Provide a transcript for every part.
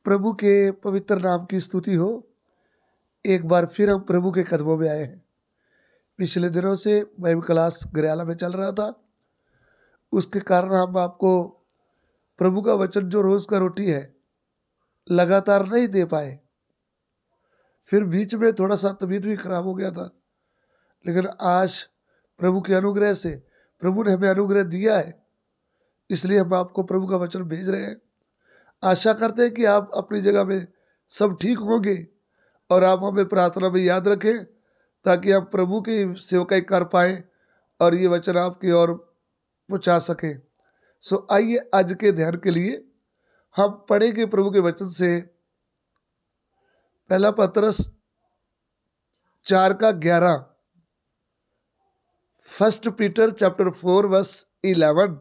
प्रभु के पवित्र नाम की स्तुति हो। एक बार फिर हम प्रभु के कदमों में आए हैं। पिछले दिनों से बाइबल क्लास गरियाला में चल रहा था, उसके कारण हम आपको प्रभु का वचन जो रोज का रोटी है लगातार नहीं दे पाए। फिर बीच में थोड़ा सा तबीयत भी खराब हो गया था, लेकिन आज प्रभु के अनुग्रह से प्रभु ने हमें अनुग्रह दिया है, इसलिए हम आपको प्रभु का वचन भेज रहे हैं। आशा करते हैं कि आप अपनी जगह में सब ठीक होंगे और आप हमें प्रार्थना में याद रखें, ताकि आप प्रभु की सेवकाई कर पाएं और ये वचन आपकी ओर पहुंचा सकें। सो आइए आज के ध्यान के लिए हम पढ़ेंगे प्रभु के वचन से पहला पतरस 4:11। First Peter chapter 4 verse 11।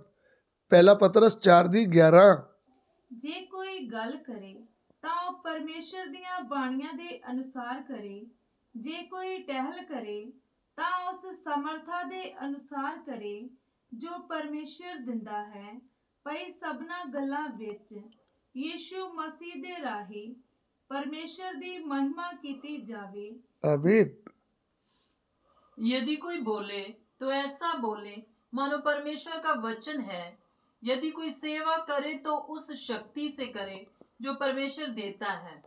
पहला पतरस 4:11। जे कोई गल करे तां परमेश्वर दियां बाणियां दे अनुसार करे, जे कोई टहल करे तां उस समर्था दे अनुसार करे जो परमेश्वर दिंदा है, पई सबना गल्लां विच यीशु मसीह दे राही परमेश्वर दी महिमा कीती जावे। आमीन। यदि कोई बोले तो ऐसा बोले मानो परमेश्वर का वचन है। यदि कोई सेवा करे तो उस शक्ति से करे जो परमेश्वर देता है,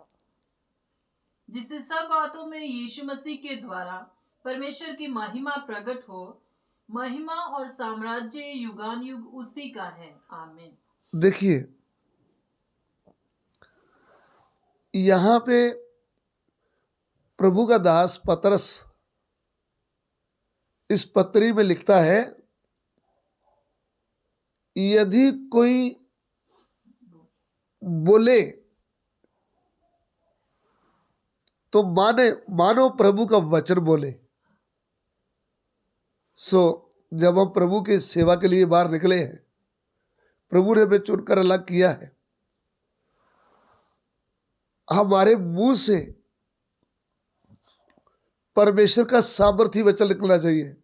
जिससे सब बातों में यीशु मसीह के द्वारा परमेश्वर की महिमा प्रकट हो। महिमा और साम्राज्य युगान युग उसी का है। आमीन। देखिए, यहाँ पे प्रभु का दास पतरस इस पत्री में लिखता है, यदि कोई बोले तो मानो प्रभु का वचन बोले। सो जब हम प्रभु की सेवा के लिए बाहर निकले हैं, प्रभु ने हमें चुनकर अलग किया है, हमारे मुंह से परमेश्वर का सामर्थी वचन निकलना चाहिए।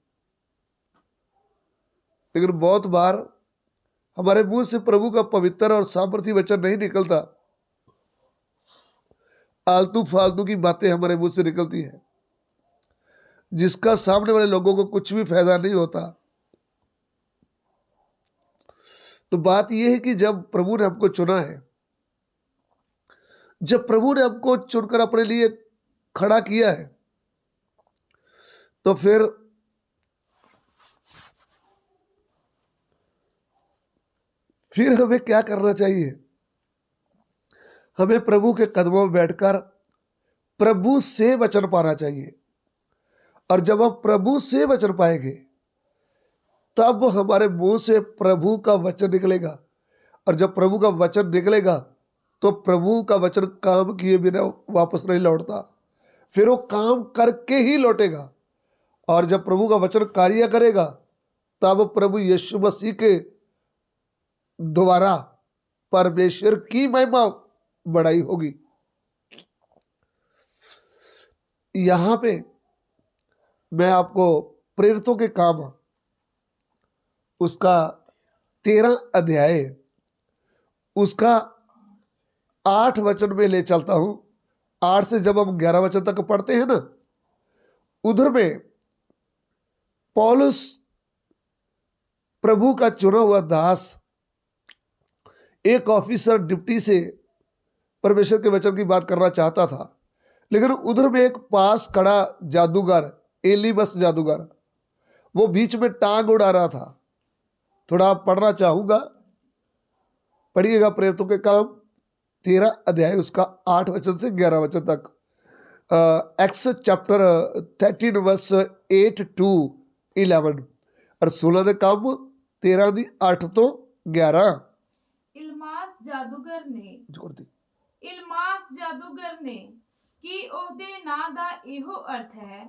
लेकिन बहुत बार हमारे मुंह से प्रभु का पवित्र और सामर्थी वचन नहीं निकलता, आलतू फालतू की बातें हमारे मुंह से निकलती है, जिसका सामने वाले लोगों को कुछ भी फायदा नहीं होता। तो बात यह है कि जब प्रभु ने हमको चुना है, जब प्रभु ने हमको चुनकर अपने लिए खड़ा किया है, तो फिर हमें क्या करना चाहिए? हमें प्रभु के कदमों में बैठकर प्रभु से वचन पाना चाहिए। और जब हम प्रभु से वचन पाएंगे, तब हमारे मुंह से प्रभु का वचन निकलेगा। और जब प्रभु का वचन निकलेगा, तो प्रभु का वचन काम किए बिना वापस नहीं लौटता, फिर वो काम करके ही लौटेगा। और जब प्रभु का वचन कार्य करेगा, तब प्रभु यीशु मसीह के द्वारा परमेश्वर की महिमा बढ़ाई होगी। यहां पे मैं आपको प्रेरितों के काम उसका 13 अध्याय उसका 8 वचन में ले चलता हूं। 8 से जब हम 11 वचन तक पढ़ते हैं ना, उधर में पौलुस प्रभु का चुना हुआ दास एक ऑफिसर डिप्टी से परमेश्वर के वचन की बात करना चाहता था, लेकिन उधर में एक पास खड़ा जादूगर, एलीबस जादूगर, वो बीच में टांग उड़ा रहा था। थोड़ा पढ़ना चाहूंगा, पढ़िएगा। प्रेरितों के काम 13 अध्याय उसका 8 वचन से 11 वचन तक। एक्स चैप्टर 13 वर्स 8 to 11 और 16 ਦੇ ਕੰਮ 13 ਦੀ 8 ਤੋਂ 11। इल्मास जादूगर ने जोर दी। इल्मास जादूगर ने कि ਉਹਦੇ ਨਾਂ ਦਾ ਇਹੋ ਅਰਥ ਹੈ,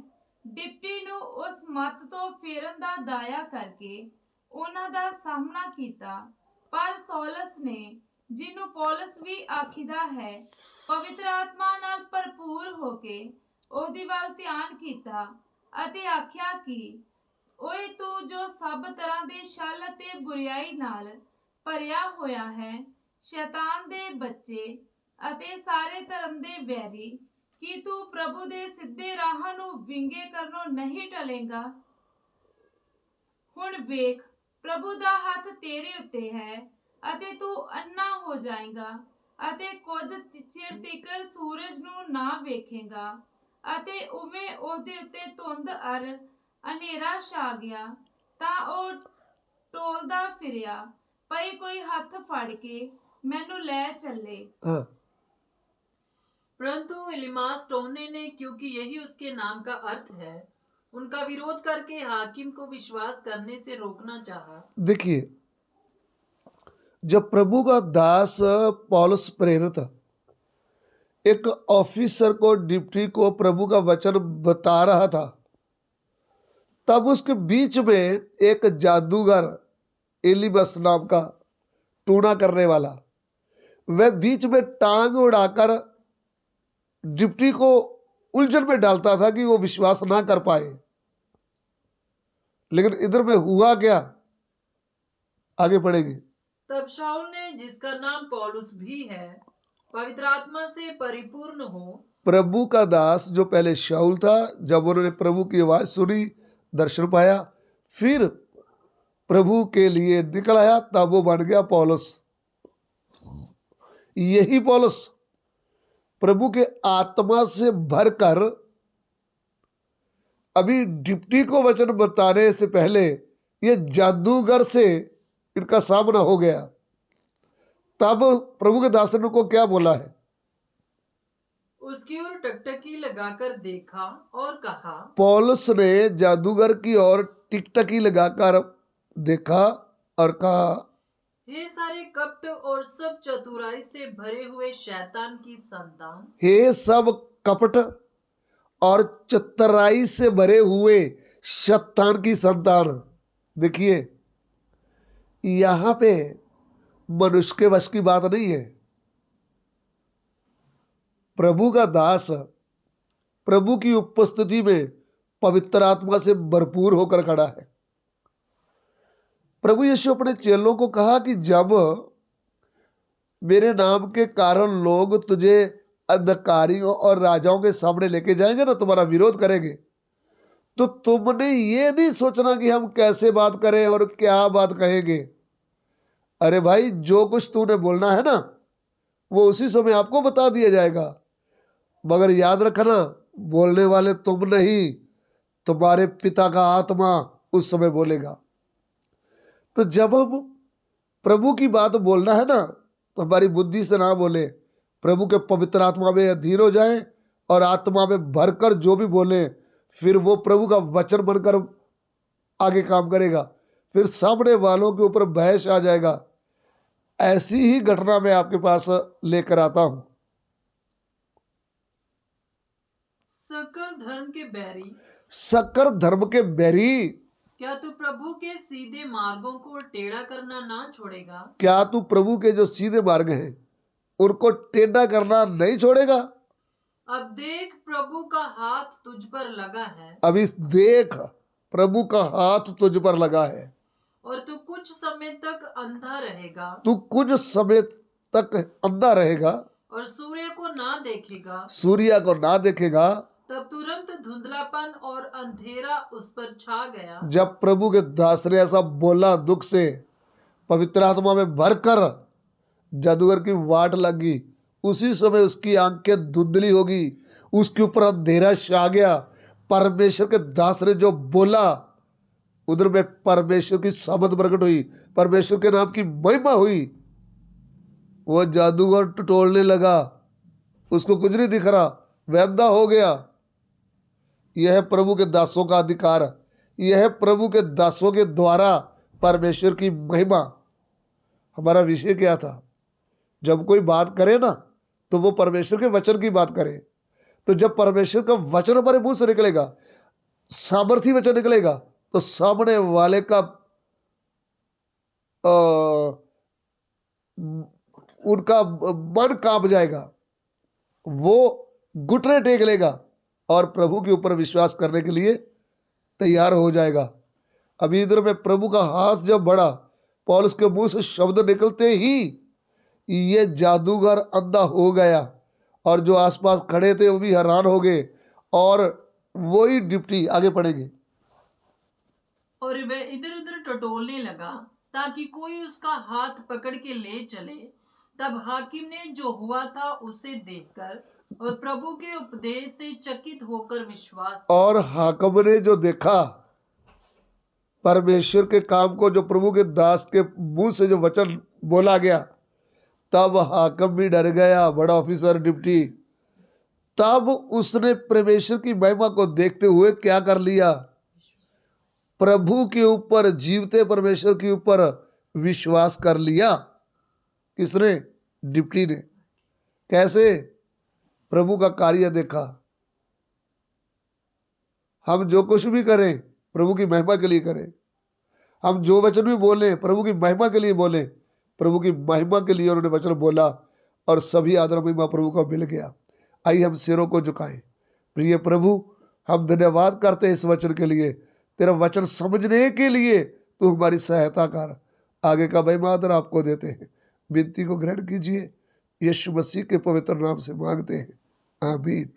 ਡਿਪਟੀ ਨੂੰ ਉਸ ਮੱਤ ਤੋਂ ਫੇਰਨ ਦਾ ਦਾਇਆ ਕਰਕੇ ਉਹਨਾਂ ਦਾ ਸਾਹਮਣਾ ਕੀਤਾ। ਪਰ ਸੌਲਸ ਨੇ, ਜਿਹਨੂੰ ਪੌਲਸ ਵੀ ਆਖੀਦਾ ਹੈ, ਪਵਿੱਤਰ ਆਤਮਾ ਨਾਲ ਭਰਪੂਰ ਹੋ ਕੇ ਉਹਦੀ ਵੱਲ ਧਿਆਨ ਕੀਤਾ ਅਤੇ ਆਖਿਆ ਕਿ ਓਏ ਤੂੰ ਜੋ ਸਭ ਤਰ੍ਹਾਂ ਦੇ ਛਲ ਅਤੇ ਬੁਰੀਆਈ ਨਾਲ ਭਰਿਆ ਹੋਇਆ ਹੈ, ਸ਼ੈਤਾਨ ਦੇ ਬੱਚੇ, ਅਤੇ ਸਾਰੇ ਧਰਮ ਦੇ ਵੈਰੀ, ਕੀ ਤੂੰ ਪ੍ਰਭੂ ਦੇ ਸਿੱਧੇ ਰਾਹਾਂ ਨੂੰ ਵਿੰਗੇ ਕਰਨੋਂ ਨਹੀਂ ਟਲੇਂਗਾ? ਹੁਣ ਵੇਖ, ਪ੍ਰਭੂ ਦਾ ਹੱਥ ਤੇਰੇ ਉੱਤੇ ਹੈ ਅਤੇ ਤੂੰ ਅੰਨਾ ਹੋ ਜਾਏਗਾ ਅਤੇ ਕੁਝ ਚਿਰ ਤੀਕਰ ਸੂਰਜ ਨੂੰ ਨਾ ਵੇਖੇਗਾ। ਅਤੇ ਉਵੇਂ ਉਹਦੇ ਉੱਤੇ ਧੁੰਦ ਅਰ ਹਨੇਰਾ ਛਾ ਗਿਆ, ਤਾਂ ਉਹ ਟੋਲਦਾ ਫਿਰਿਆ, ਭਈ ਕੋਈ ਹੱਥ ਫੜ ਕੇ ਮੈਨੂੰ ਲੈ ਚੱਲੇ। हाँ, परंतु इलीमास टोहने ने, क्योंकि यही उसके नाम का अर्थ है, उनका विरोध करके हाकिम को विश्वास करने से रोकना चाहा। देखिए, जब प्रभु का दास पौलुस प्रेरित एक ऑफिसर को, डिप्टी को प्रभु का वचन बता रहा था, तब उसके बीच में एक जादूगर एलिबस नाम का टूना करने वाला, वह बीच में टांग उड़ाकर डिप्टी को उलझन में डालता था कि वो विश्वास ना कर पाए। लेकिन इधर में हुआ क्या, आगे पढ़ेगी। तब शाऊल ने, जिसका नाम पौलुस भी है, पवित्र आत्मा से परिपूर्ण हो, प्रभु का दास जो पहले शाऊल था, जब उन्होंने प्रभु की आवाज सुनी, दर्शन पाया, फिर प्रभु के लिए निकल आया, तब वो बन गया पौलुस। यही पौलुस प्रभु के आत्मा से भरकर अभी डिप्टी को वचन बताने से पहले ये जादूगर से इनका सामना हो गया। तब प्रभु के दास ने को क्या बोला है? उसकी ओर टकटकी लगाकर देखा और कहा। पौलुस ने जादूगर की ओर टिकटकी लगाकर देखा और कहा, हे सारे कपट और सब चतुराई से भरे हुए शैतान की संतान, हे सब कपट और चतुराई से भरे हुए शैतान की संतान। देखिए, यहां पे मनुष्य के वश की बात नहीं है। प्रभु का दास प्रभु की उपस्थिति में पवित्र आत्मा से भरपूर होकर खड़ा है। प्रभु यीशु अपने चेलों को कहा कि जब मेरे नाम के कारण लोग तुझे अधिकारियों और राजाओं के सामने लेके जाएंगे ना, तुम्हारा विरोध करेंगे, तो तुमने ये नहीं सोचना कि हम कैसे बात करें और क्या बात कहेंगे। अरे भाई, जो कुछ तूने बोलना है ना, वो उसी समय आपको बता दिया जाएगा। मगर याद रखना, बोलने वाले तुम नहीं, तुम्हारे पिता का आत्मा उस समय बोलेगा। तो जब हम प्रभु की बात बोलना है ना, तो हमारी बुद्धि से ना बोले, प्रभु के पवित्र आत्मा में अधीन हो जाए और आत्मा में भरकर जो भी बोले, फिर वो प्रभु का वचन बनकर आगे काम करेगा। फिर सामने वालों के ऊपर बहस आ जाएगा। ऐसी ही घटना मैं आपके पास लेकर आता हूं। सकल धर्म के बैरी, सकल धर्म के बैरी, क्या तू प्रभु के सीधे मार्गों को टेढ़ा करना ना छोड़ेगा? क्या तू प्रभु के जो सीधे मार्ग हैं उनको टेढ़ा करना नहीं छोड़ेगा? अब देख, प्रभु का हाथ तुझ पर लगा है, अभी देख, प्रभु का हाथ तुझ पर लगा है और तू कुछ समय तक अंधा रहेगा, तू कुछ समय तक अंधा रहेगा और सूर्य को ना देखेगा। सूर्य को ना देखेगा। तब तुरंत धुंधलापन और अंधेरा उस पर छा गया। जब प्रभु के दास ने ऐसा बोला, दुख से पवित्र आत्मा में भरकर जादूगर की वाट लगी, उसी समय उसकी आंखें धुंधली होगी, उसके ऊपर अंधेरा छा गया। परमेश्वर के दास ने जो बोला, उधर में परमेश्वर की सामर्थ प्रकट हुई, परमेश्वर के नाम की महिमा हुई। वो जादूगर टटोलने लगा, उसको कुछ नहीं दिख रहा, वह अंधा हो गया। यह है प्रभु के दासों का अधिकार, यह है प्रभु के दासों के द्वारा परमेश्वर की महिमा। हमारा विषय क्या था? जब कोई बात करे ना, तो वो परमेश्वर के वचन की बात करे। तो जब परमेश्वर का वचन हमारे मुंह से निकलेगा, सामर्थी वचन निकलेगा, तो सामने वाले का उनका मन कांप जाएगा, वो घुटने टेक लेगा और प्रभु के ऊपर विश्वास करने के लिए तैयार हो जाएगा। अभी इधर में प्रभु का हाथ जब बढ़ा, पौलुस के मुंह से शब्द निकलते ही ये जादूगर अंधा हो गया और जो आसपास खड़े थे वो भी हैरान हो गए। और वही डिप्टी आगे पढ़ेंगे। और वह इधर उधर टटोलने लगा ताकि कोई उसका हाथ पकड़ के ले चले। तब हाकिम ने जो हुआ था उसे देखकर और प्रभु के उपदेश से चकित होकर विश्वास। और हाकिम ने जो देखा परमेश्वर के काम को, जो प्रभु के दास के मुंह से जो वचन बोला गया, तब हाकिम भी डर गया, बड़ा ऑफिसर डिप्टी। तब उसने परमेश्वर की महिमा को देखते हुए क्या कर लिया? प्रभु के ऊपर, जीवते परमेश्वर के ऊपर विश्वास कर लिया। किसने? डिप्टी ने। कैसे? प्रभु का कार्य देखा। हम जो कुछ भी करें प्रभु की महिमा के लिए करें। हम जो वचन भी बोले प्रभु की महिमा के लिए बोले। प्रभु की महिमा के लिए उन्होंने वचन बोला और सभी आदर महिमा प्रभु को मिल गया। आइए हम सिरों को झुकाएं। प्रिय प्रभु, हम धन्यवाद करते हैं इस वचन के लिए। तेरा वचन समझने के लिए तू हमारी सहायता कर। आगे का महिमा आदर आपको देते हैं। विनती को ग्रहण कीजिए, यीशु मसीह के पवित्र नाम से मांगते हैं, आमीन।